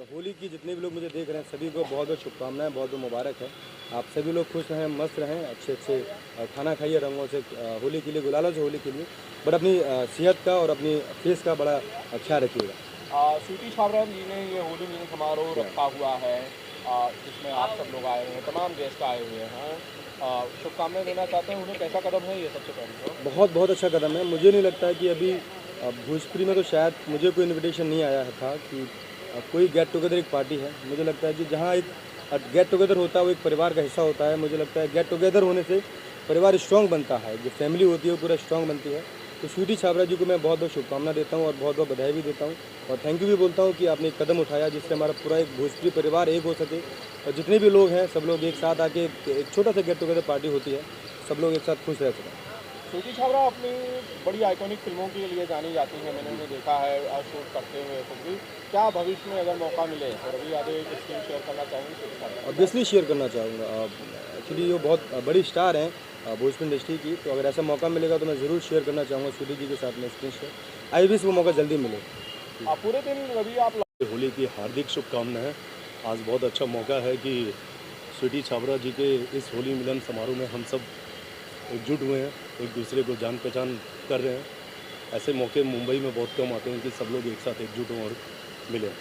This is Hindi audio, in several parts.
होली की जितने भी लोग मुझे देख रहे हैं सभी को बहुत बहुत शुभकामनाएं, बहुत बहुत मुबारक है। आप सभी लोग खुश रहें, मस्त रहें, अच्छे अच्छे खाना खाइए रंगों से, होली के लिए, गुलालों से होली के लिए, बट अपनी सेहत का और अपनी फेस का बड़ा ख्याल रखिएगा। स्वीटी छाबड़ा जी ने ये होली मिलन समारोह रखा हुआ है, जिसमें आप सब लोग आए हुए हैं, तमाम गेस्ट आए हुए हैं। शुभकामनाएं देना चाहते हैं, उन्हें कैसा कदम है ये सबसे पहले तो? बहुत बहुत अच्छा कदम है। मुझे नहीं लगता है कि अभी भोजपुरी में तो शायद मुझे कोई इनविटेशन नहीं आया था कि कोई गेट टुगेदर एक पार्टी है। मुझे लगता है कि जहाँ एक गेट टुगेदर होता है वो एक परिवार का हिस्सा होता है। मुझे लगता है गेट टुगेदर होने से परिवार स्ट्रांग बनता है, जो फैमिली होती है वो पूरा स्ट्रांग बनती है। तो स्वीटी छाबड़ा जी को मैं बहुत बहुत शुभकामना देता हूँ और बहुत बहुत बधाई भी देता हूँ और थैंक यू भी बोलता हूँ कि आपने एक कदम उठाया जिससे हमारा पूरा एक भोजपुरी परिवार एक हो सके और जितने भी लोग हैं सब लोग एक साथ आके एक छोटा सा गेट टुगेदर पार्टी होती है, सब लोग एक साथ खुश रह सकें। स्वीटी छाबड़ा अपनी बड़ी आइकॉनिक फिल्मों के लिए जानी जाती हैं, मैंने उन्हें देखा है शूट करते हुए खुद भी। क्या भविष्य में अगर मौका मिले तो रवि यादव एक स्क्रीन शेयर करना चाहेंगे स्वीटी छाबड़ा? ऑब्वियसली शेयर करना चाहूँगा। एक्चुअली वो बहुत बड़ी स्टार हैं भोजपुरी इंडस्ट्री की, तो अगर ऐसा मौका मिलेगा तो मैं ज़रूर शेयर करना चाहूँगा स्वीटी जी के साथ में स्क्रीन शेयर। आई विश वो मौका जल्दी मिले। पूरे दिन रवि आप होली की हार्दिक शुभकामनाएं। आज बहुत अच्छा मौका है कि स्वीटी छाबड़ा जी के इस होली मिलन समारोह में हम सब एकजुट हुए हैं, एक दूसरे को जान पहचान कर रहे हैं। ऐसे मौके मुंबई में बहुत कम आते हैं कि सब लोग एक साथ एकजुट हों और मिलें।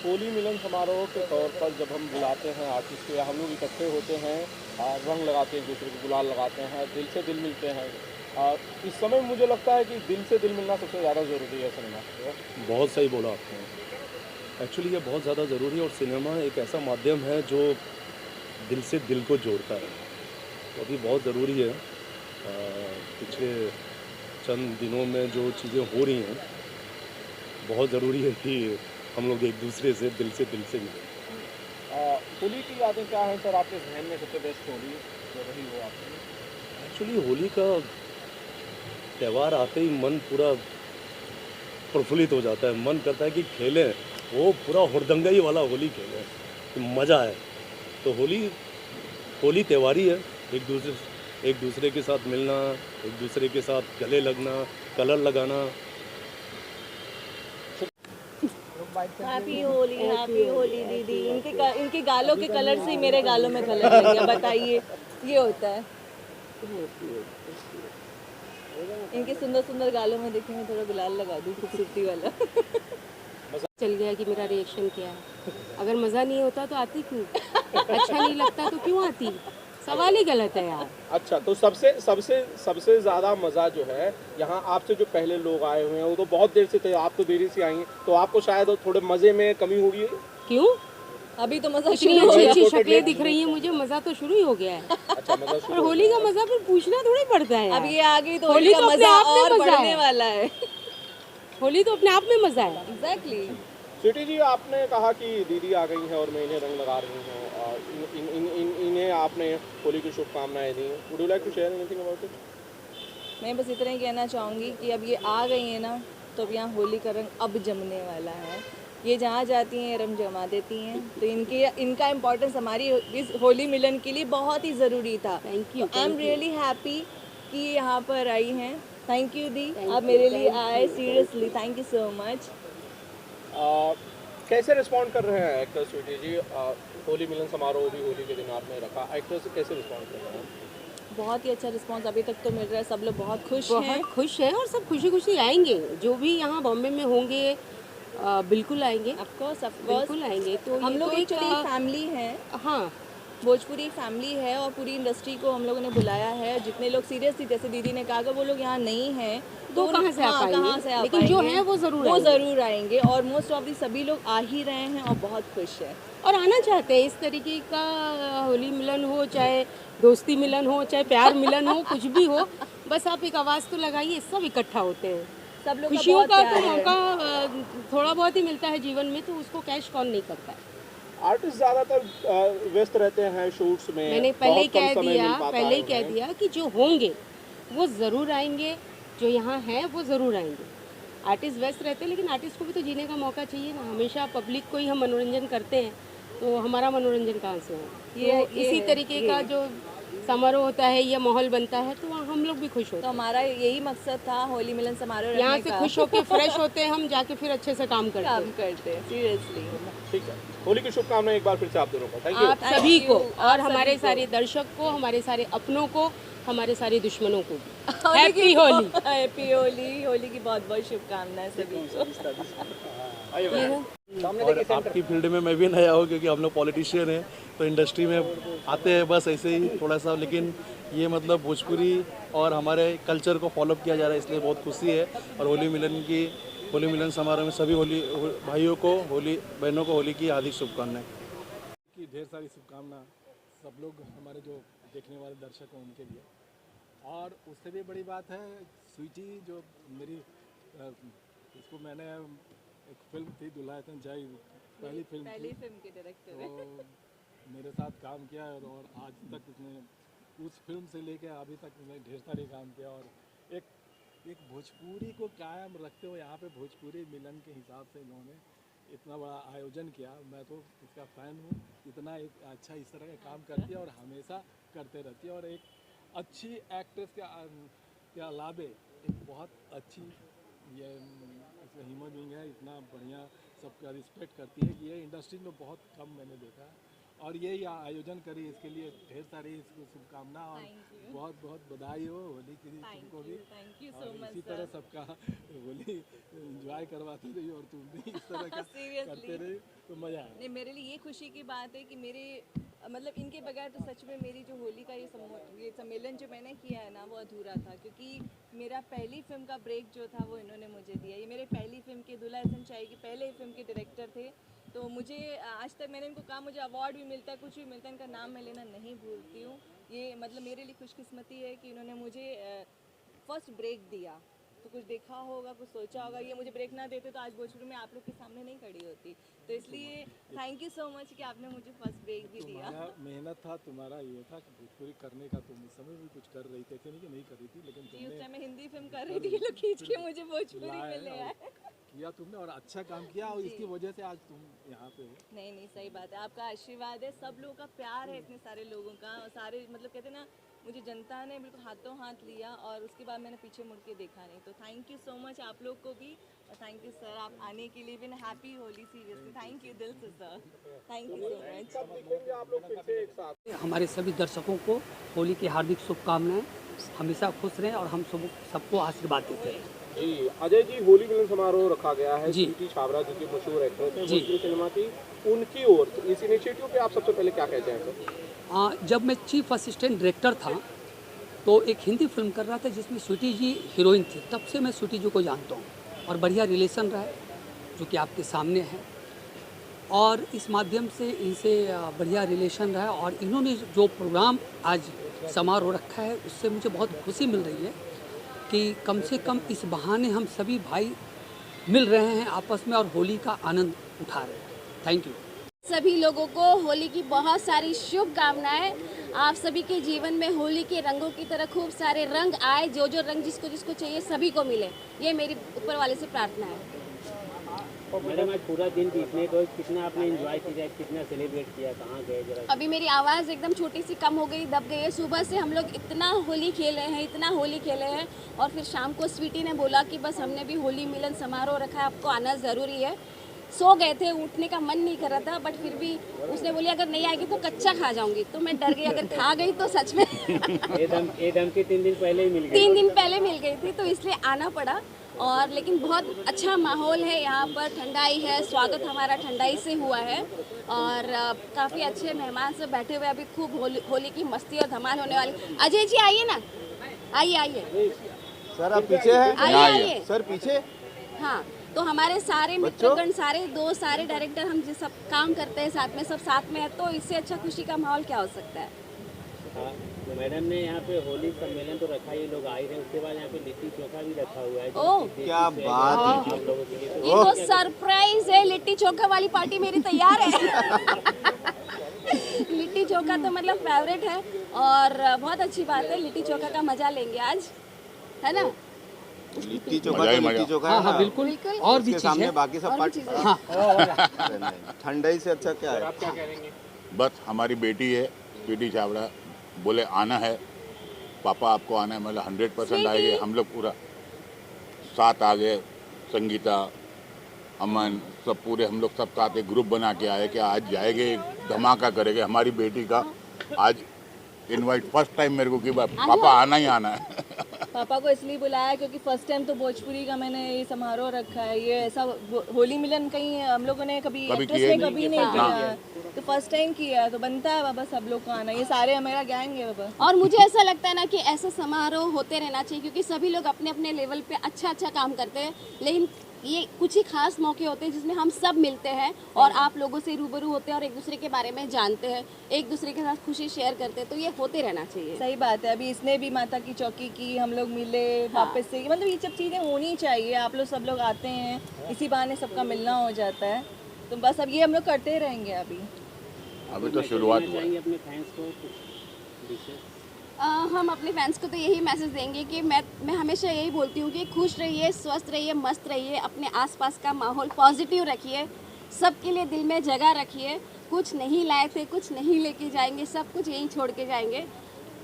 होली मिलन समारोह के तौर पर जब हम बुलाते हैं आर्टिस्ट या हम लोग इकट्ठे होते हैं, रंग लगाते हैं, एक दूसरे को गुलाल लगाते हैं, दिल से दिल मिलते हैं। इस समय मुझे लगता है कि दिल से दिल मिलना सबसे ज़्यादा ज़रूरी है सिनेमा में। बहुत सही बोला आपने। एक्चुअली ये बहुत ज़्यादा ज़रूरी है और सिनेमा एक ऐसा माध्यम है जो दिल से दिल को जोड़ता है, तो अभी बहुत ज़रूरी है। पिछले चंद दिनों में जो चीज़ें हो रही हैं, बहुत ज़रूरी है कि हम लोग एक दूसरे से दिल से मिलें। होली की यादें क्या हैं सर आपके जहन में सबसे बेस्ट होली जो रही हो आपकी? एक्चुअली होली का त्यौहार आते ही मन पूरा प्रफुल्लित हो जाता है, मन करता है कि खेलें, वो पूरा हुड़दंगई वाला होली खेलें कि मज़ा आए। तो होली त्यौहार ही है, एक दूसरे के साथ मिलना, एक दूसरे के साथ गले लगना, कलर लगाना। हैप्पी होली दीदी। इनके गालों के कलर से ही मेरे गालों में कलर लग गया, बताइए ये होता है। इनके सुंदर सुंदर गालों में देखिए मैं थोड़ा गुलाल लगा दूँ खूबसूरती वाला। चल गया कि मेरा रिएक्शन क्या है। अगर मज़ा नहीं होता तो आती क्यों? अच्छा नहीं लगता तो क्यों आती? सवाल ही गलत है यार। अच्छा, तो सबसे ज़्यादा मज़ा जो है यहाँ आपसे जो पहले लोग आए हुए हैं वो तो बहुत देर से थे, आप तो देरी से आई हैं, तो आपको शायद थोड़े मज़े में कमी होगी। क्यों? अभी तो मज़ा इतनी शुरू हो अच्छी गया। अच्छी शक्लें दिख रही हैं मुझे, मज़ा तो शुरू ही हो गया है। अच्छा, मज़ा और शुरू होली का मज़ा फिर पूछना थोड़ी पड़ता है अब यार। ये आ गई तो होली होली का तो अपने मज़ा आप में और मज़ा बढ़ने है। वाला है। होली तो अपने आप में मज़ा है। एग्जैक्टली। स्वीटी जी, आपने कहा कि दीदी आ गई हैं और मैं इन्हें रंग लगा रही हूँ और इन्हें आपने होली की शुभकामनाएं दी। Would you like to share anything about it? मैं बस इतना ही कहना चाहूँगी कि अब ये आ गई है ना, तो अब यहाँ होली का रंग अब जमने वाला है। ये जहाँ जाती हैं रंग जमा देती हैं, तो इनका इम्पोर्टेंस हमारी इस होली मिलन के लिए बहुत ही ज़रूरी था। Thank you. I am really happy कि यहाँ पर आई हैं। थैंक यू दी, आप मेरे लिए आए, seriously thank you so much. कैसे रिस्पॉन्ड कर रहे हैं एक्टर स्वीटी जी? होली मिलन समारोह भी होली के दिन आपने रखा, एक्टर्स कैसे रिस्पॉन्ड कर रहे हैं? बहुत ही अच्छा रिस्पांस अभी तक तो मिल रहा है, सब लोग बहुत खुश हैं। बहुत खुश हैं और सब खुशी खुशी आएंगे, जो भी यहाँ बॉम्बे में होंगे बिल्कुल आएंगे। ऑफ कोर्स बिल्कुल आएंगे। तो हम ये लोग तो एक एक्चुअली फैमिली हैं, हाँ, भोजपुरी फैमिली है और पूरी इंडस्ट्री को हम लोगों ने बुलाया है। जितने लोग सीरियसली, जैसे दीदी ने कहा, अगर वो लोग यहाँ नहीं हैं तो कहाँ से आ पाएंगे? कहाँ से आ लेकिन जो पाएंगे? हैं वो ज़रूर आएंगे और मोस्ट ऑफ दी सभी लोग आ ही रहे हैं और बहुत खुश हैं और आना चाहते हैं। इस तरीके का होली मिलन हो, चाहे दोस्ती मिलन हो, चाहे प्यार मिलन हो, कुछ भी हो, बस आप एक आवाज़ तो लगाइए, सब इकट्ठा होते हैं। सब लोग खुशियों का बहुत तो प्यार है। मौका थोड़ा बहुत ही मिलता है जीवन में, तो उसको कैश कौन नहीं करता है। आर्टिस्ट ज़्यादातर व्यस्त रहते हैं शूट्स में, मैंने पहले ही बहुत कम कह समय दिया मिल पाता पहले ही है कह उन्हें। दिया कि जो होंगे वो ज़रूर आएंगे, जो यहाँ हैं वो ज़रूर आएंगे। आर्टिस्ट व्यस्त रहते हैं, लेकिन आर्टिस्ट को भी तो जीने का मौका चाहिए ना। हमेशा पब्लिक को ही हम मनोरंजन करते हैं, तो हमारा मनोरंजन कहाँ से हो? ये इसी है, तरीके का जो समारोह होता है या माहौल बनता है, तो वहाँ हम लोग भी खुश होते तो हैं। हमारा यही मकसद था होली मिलन समारोह यहाँ रखने से का। खुश होके फ्रेश होते हैं हम, जाके फिर अच्छे से काम करते काम हैं। करते हैं सीरियसली। ठीक है, होली की शुभकामनाएं एक बार फिर से आप दोनों को। Thank you. आप सभी Thank को you, और आप हमारे सभी को। सारे दर्शक को, हमारे सारे अपनों को, हमारे सारे दुश्मनों को भी होली की- हैप्पी होली। हैप्पी होली। होली की बहुत बहुत शुभकामनाएं सभी को। और आपकी फील्ड में मैं भी नया हूँ क्योंकि हम लोग पॉलिटिशियन हैं, तो इंडस्ट्री में आते हैं बस ऐसे ही थोड़ा सा, लेकिन ये मतलब भोजपुरी और हमारे कल्चर को फॉलो किया जा रहा है, इसलिए बहुत खुशी है। और होली मिलन समारोह में सभी भाइयों को, होली बहनों को होली की हार्दिक शुभकामनाएं। की ढेर सारी शुभकामना सब लोग हमारे जो देखने वाले दर्शक हैं उनके लिए। और उससे भी बड़ी बात है, स्वीटी जो मेरी इसको मैंने एक फिल्म थी दुल्हन जय, पहली फिल्म पहली थी, फिल्म के डायरेक्टर तो है। मेरे साथ काम किया और आज तक उसने उस फिल्म से लेके अभी तक उसने ढेर सारे काम किया। और एक भोजपुरी को कायम रखते हुए यहाँ पे भोजपुरी मिलन के हिसाब से इन्होंने इतना बड़ा आयोजन किया। मैं तो इसका फ़ैन हूँ, इतना एक अच्छा इस तरह का काम करती है और हमेशा करते रहती है। और एक अच्छी एक्ट्रेस के अलावे एक बहुत अच्छी ये इसमें ह्यूमन बीइंग है, इतना बढ़िया सबका रिस्पेक्ट करती है कि ये इंडस्ट्री में बहुत कम मैंने देखा है। और ये आयोजन करी, इसके लिए ढेर सारी इसको शुभकामना और बहुत बहुत बधाई हो होली की तुमको भी। थैंक यू सो और मच इसी तरह सबका होली एंजॉय करवाती रही और तुम भी इस तरह का Seriously. करते रही तो मज़ा आया। नहीं, मेरे लिए ये खुशी की बात है कि मेरे मतलब इनके बगैर तो सच में मेरी जो होली का ये सम्मेलन जो मैंने किया है ना वो अधूरा था, क्योंकि मेरा पहली फिल्म का ब्रेक जो था वो इन्होंने मुझे दिया। ये मेरे पहली फिल्म के दुल्हा हसन चाई की पहले फिल्म के डायरेक्टर थे। तो मुझे आज तक मैंने इनको कहा मुझे अवार्ड भी मिलता है, कुछ भी मिलता है, इनका नाम मैं लेना नहीं भूलती हूँ। ये मतलब मेरे लिए खुशकिस्मती है कि इन्होंने मुझे फर्स्ट ब्रेक दिया। तो कुछ देखा होगा, कुछ सोचा होगा, ये मुझे ब्रेक ना देते तो आज भोजपुरी में आप लोग के सामने नहीं खड़ी होती। तो इसलिए थैंक यू सो मच कि आपने मुझे फर्स्ट ब्रेक भी दिया। तुम्हारा मेहनत था, तुम्हारा ये था कि भोजपुरी करने का। तुम उस समय भी कुछ कर रही थी, ऐसे नहीं कि नहीं कर रही थी, लेकिन जी, उस तुमने टाइम मैं हिंदी फिल्म कर रही थी, ये लोग खींच के मुझे भोजपुरी में ले लाया आए। किया तुमने और अच्छा काम किया और इसकी वजह से आज तुम यहाँ पे हो। नहीं नहीं, सही बात है, आपका आशीर्वाद है, सब लोगों का प्यार है, इतने सारे लोगों का। और सारे मतलब कहते हैं ना, मुझे जनता ने बिल्कुल हाथों हाथ लिया और उसके बाद मैंने पीछे मुड़ के देखा नहीं। तो थैंक यू सो मच आप लोग को भी, और थैंक यू सर आप आने के लिए भी। Happy Holi, seriously thank you दिल से sir, thank you so much. कब दिखेंगे आप लोग फिर से एक साथ? हमारे सभी दर्शकों को होली की हार्दिक शुभकामनाएं। हमेशा खुश रहें और हम सबको आशीर्वाद देते हैं। जी अजय जी, होली मिलन समारोह रखा गया है जी। स्वीटी छाबड़ा जी की मशहूर एक्ट्रेस है जी। भोजपुरी सिनेमा की, उनकी ओर से इस इनिशिएटिव पे आप सबसे पहले क्या कहते हैं सर? जब मैं चीफ असिस्टेंट डायरेक्टर था तो एक हिंदी फिल्म कर रहा था जिसमें स्वीटी जी हीरोइन थी। तब से मैं स्वीटी जी को जानता हूँ और बढ़िया रिलेशन रहा है जो कि आपके सामने है। और इस माध्यम से इनसे बढ़िया रिलेशन रहा है और इन्होंने जो प्रोग्राम आज समारोह रखा है उससे मुझे बहुत खुशी मिल रही है कि कम से कम इस बहाने हम सभी भाई मिल रहे हैं आपस में और होली का आनंद उठा रहे हैं। Thank you. सभी लोगों को होली की बहुत सारी शुभकामनाएं। आप सभी के जीवन में होली के रंगों की तरह खूब सारे रंग आए, जो जो रंग जिसको जिसको चाहिए सभी को मिले, ये मेरी ऊपर वाले से प्रार्थना है। मैडम आज पूरा दिन बीतने को कितना आपने एंजॉय किया, कितना सेलिब्रेट किया, कहाँ गए जरा? अभी मेरी आवाज़ एकदम छोटी सी कम हो गई, दब गई है। सुबह से हम लोग इतना होली खेले हैं, इतना होली खेले हैं, और फिर शाम को स्वीटी ने बोला कि बस हमने भी होली मिलन समारोह रखा है, आपको आना ज़रूरी है। सो गए थे, उठने का मन नहीं कर रहा था, बट फिर भी उसने बोली अगर नहीं आएगी तो कच्चा खा जाऊंगी। तो मैं डर गई, अगर खा गई तो सच में एकदम के 3 दिन पहले ही मिल गई। 3 दिन पहले मिल गई थी, तो इसलिए आना पड़ा। और लेकिन बहुत अच्छा माहौल है यहाँ पर, ठंडाई है, स्वागत हमारा ठंडाई से हुआ है और काफ़ी अच्छे मेहमान सब बैठे हुए। अभी खूब होली की मस्ती और धमाल होने वाली। अजय जी आइए ना, आइए आइए सर आप पीछे हैं? आइए आइए सर पीछे। हाँ, तो हमारे सारे मित्रगण, सारे दोस्त, सारे डायरेक्टर, हम जिस सब काम करते हैं साथ में, सब साथ में है, तो इससे अच्छा खुशी का माहौल क्या हो सकता है। तो मैडम ने यहाँ पे होली सम्मेलन तो रखा, ये लोग आए रहे, उसके बाद यहाँ पे लिट्टी चोखा भी रखा हुआ है। ओह क्या बात है आप लोगों के लिए ये तो सरप्राइज है। लिट्टी चोखा वाली पार्टी मेरी तैयार है। लिट्टी चोखा तो मतलब फेवरेट है और बहुत अच्छी बात है। लिट्टी चोखा का मजा लेंगे आज, है ना? लिट्टी चोखा हाँ बिल्कुल, बिल्कुल। और भी चीज़ सामने है। बाकी सब और भी पार्ट चीज़ें। हाँ ठंडाई से अच्छा क्या है? आप क्या कहेंगे? बस हमारी बेटी है स्वीटी छाबड़ा, बोले आना है पापा आपको आना है, मतलब 100% आएंगे। हम लोग पूरा साथ आ गए, संगीता, अमन, सब पूरे हम लोग सब साथ एक ग्रुप बना के आए कि आज जाएंगे, धमाका करेंगे। हमारी बेटी का आज इनवाइट फर्स्ट टाइम मेरे को कि पापा आना ही आना है। पापा को इसलिए बुलाया क्योंकि फर्स्ट टाइम तो भोजपुरी का मैंने ये समारोह रखा है। ये ऐसा होली मिलन कहीं हम लोगों ने कभी एक्ट्रेस ने कभी नहीं किया, तो फर्स्ट टाइम किया, तो बनता है बाबा सब लोग को आना। ये सारे मेरा गैंग है बाबा। और मुझे ऐसा लगता है ना कि ऐसा समारोह होते रहना चाहिए, क्योंकि सभी लोग अपने अपने लेवल पे अच्छा काम करते हैं, लेकिन ये कुछ ही खास मौके होते हैं जिसमें हम सब मिलते हैं और आप लोगों से रूबरू होते हैं और एक दूसरे के बारे में जानते हैं, एक दूसरे के साथ खुशी शेयर करते हैं, तो ये होते रहना चाहिए। सही बात है। अभी इसने भी माता की चौकी की, हम लोग मिले वापस से, मतलब ये सब चीज़ें होनी चाहिए। आप लोग सब लोग आते हैं, इसी बहाने सबका मिलना हो जाता है, तो बस अब ये हम लोग करते रहेंगे। अभी तो शुरुआत हुआ है। अपने फैंस को कुछ विशेष हम अपने फैंस को तो यही मैसेज देंगे कि मैं हमेशा यही बोलती हूँ कि खुश रहिए, स्वस्थ रहिए, मस्त रहिए, अपने आसपास का माहौल पॉजिटिव रखिए, सबके लिए दिल में जगह रखिए। कुछ नहीं लाए थे, कुछ नहीं लेके जाएंगे, सब कुछ यहीं छोड़ के जाएंगे।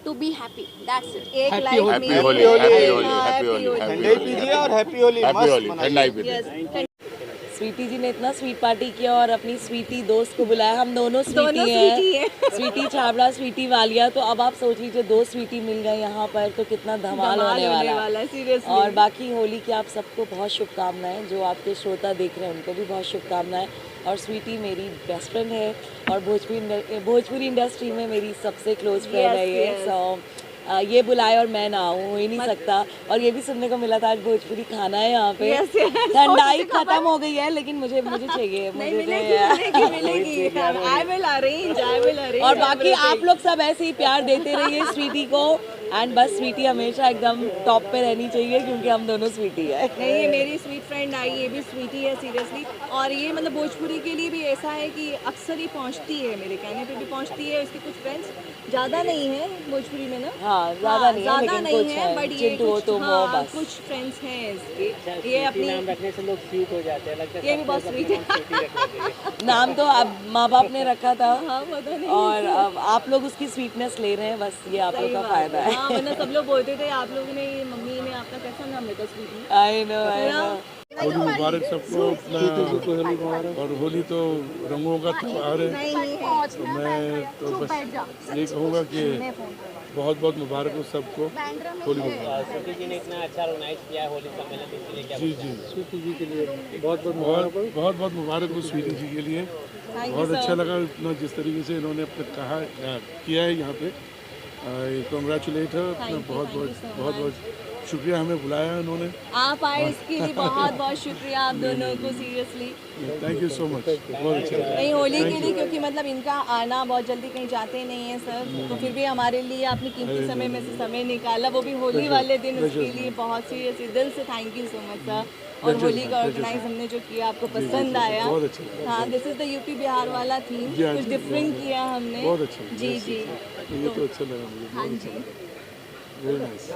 To be happy, that's it. एक लाइफ में happy Holi, happy Holi, happy Holi, ठंडे पीजिए और हैप्पी होली मस्त मनाइए। स्वीटी जी ने इतना स्वीट पार्टी किया और अपनी स्वीटी दोस्त को बुलाया। हम दोनों स्वीटी हैं, स्वीटी छाबड़ा, स्वीटी वालिया। तो अब आप सोच लीजिए 2 स्वीटी मिल गए यहाँ पर, तो कितना धमाल होने वाला है। और बाकी होली की आप सबको बहुत शुभकामनाएं, जो आपके श्रोता देख रहे हैं उनको भी बहुत शुभकामनाएं। और स्वीटी मेरी बेस्ट फ्रेंड है और भोजपुरी इंडस्ट्री में मेरी सबसे क्लोज फ्रेंड है ये। सो ये बुलाए और मैं ना आऊँ, हो ही नहीं सकता। और ये भी सुनने को मिला था आज भोजपुरी खाना है यहाँ पे। ठंडाई खत्म हो गई है, लेकिन मुझे चाहिए, और बाकी आप लोग सब ऐसे ही प्यार देते रहिए स्वीटी को। एंड बस स्वीटी हमेशा एकदम टॉप पे रहनी चाहिए, क्योंकि हम दोनों स्वीटी है। नहीं, ये मेरी स्वीट फ्रेंड आई, ये भी स्वीटी है सीरियसली। और ये मतलब भोजपुरी के लिए भी ऐसा है कि अक्सर ही पहुँचती है, मेरे कहने पे भी पहुँचती है। इसके कुछ फ्रेंड्स ज़्यादा नहीं है भोजपुरी में ना, ज़्यादा नहीं है, बट ये कुछ फ्रेंड्स हैं इसके। ये अपनी नाम रखने से लोग स्वीट हो जाते हैं, लगता है ये भी बहुत स्वीट है। नाम तो अब माँ बाप ने रखा था, पता नहीं। और अब आप लोग उसकी स्वीटनेस ले रहे हैं, बस ये आप लोग का फायदा है। हाँ, वरना सब लोग बोलते थे आप लोगों ने, मम्मी ने आपका कैसा नाम रखा स्वीटी। I know. होली मुबारक सबको अपना। और होली तो रंगों का त्योहार है, तो मैं तो बस ये कहूँगा कि बहुत बहुत मुबारक हो सबको होली मुबारक। स्वीटी जी ने इतना अच्छा ऑर्गेनाइज किया है होली सम्मेलन, इसके लिए क्या जी स्वीटी जी के लिए बहुत बहुत मुबारक हो स्वीटी जी के लिए। बहुत अच्छा लगा इतना जिस तरीके से इन्होंने अपने कहा किया है यहाँ पे। कॉन्ग्रेचुलेट है अपना, बहुत शुक्रिया हमें बुलाया उन्होंने। आप आए इसके लिए बहुत शुक्रिया आप दोनों को, seriously thank you so much. बहुत अच्छा लगा। नहीं, होली के लिए, क्योंकि मतलब इनका आना बहुत जल्दी कहीं जाते नहीं है सर, तो फिर भी हमारे लिए आपने कीमती समय में से समय निकाला, वो भी होली वाले दिन। उसके लिए बहुत सीरियसली दिल से thank you so much sir. और होली का ऑर्गेनाइज हमने जो किया आपको पसंद आया। हाँ, this is the UP Bihar वाला थीम, कुछ डिफरेंट किया हमने। बहुत अच्छा। जी ये तो अच्छा लगा मुझे। हाँ जी। Very nice.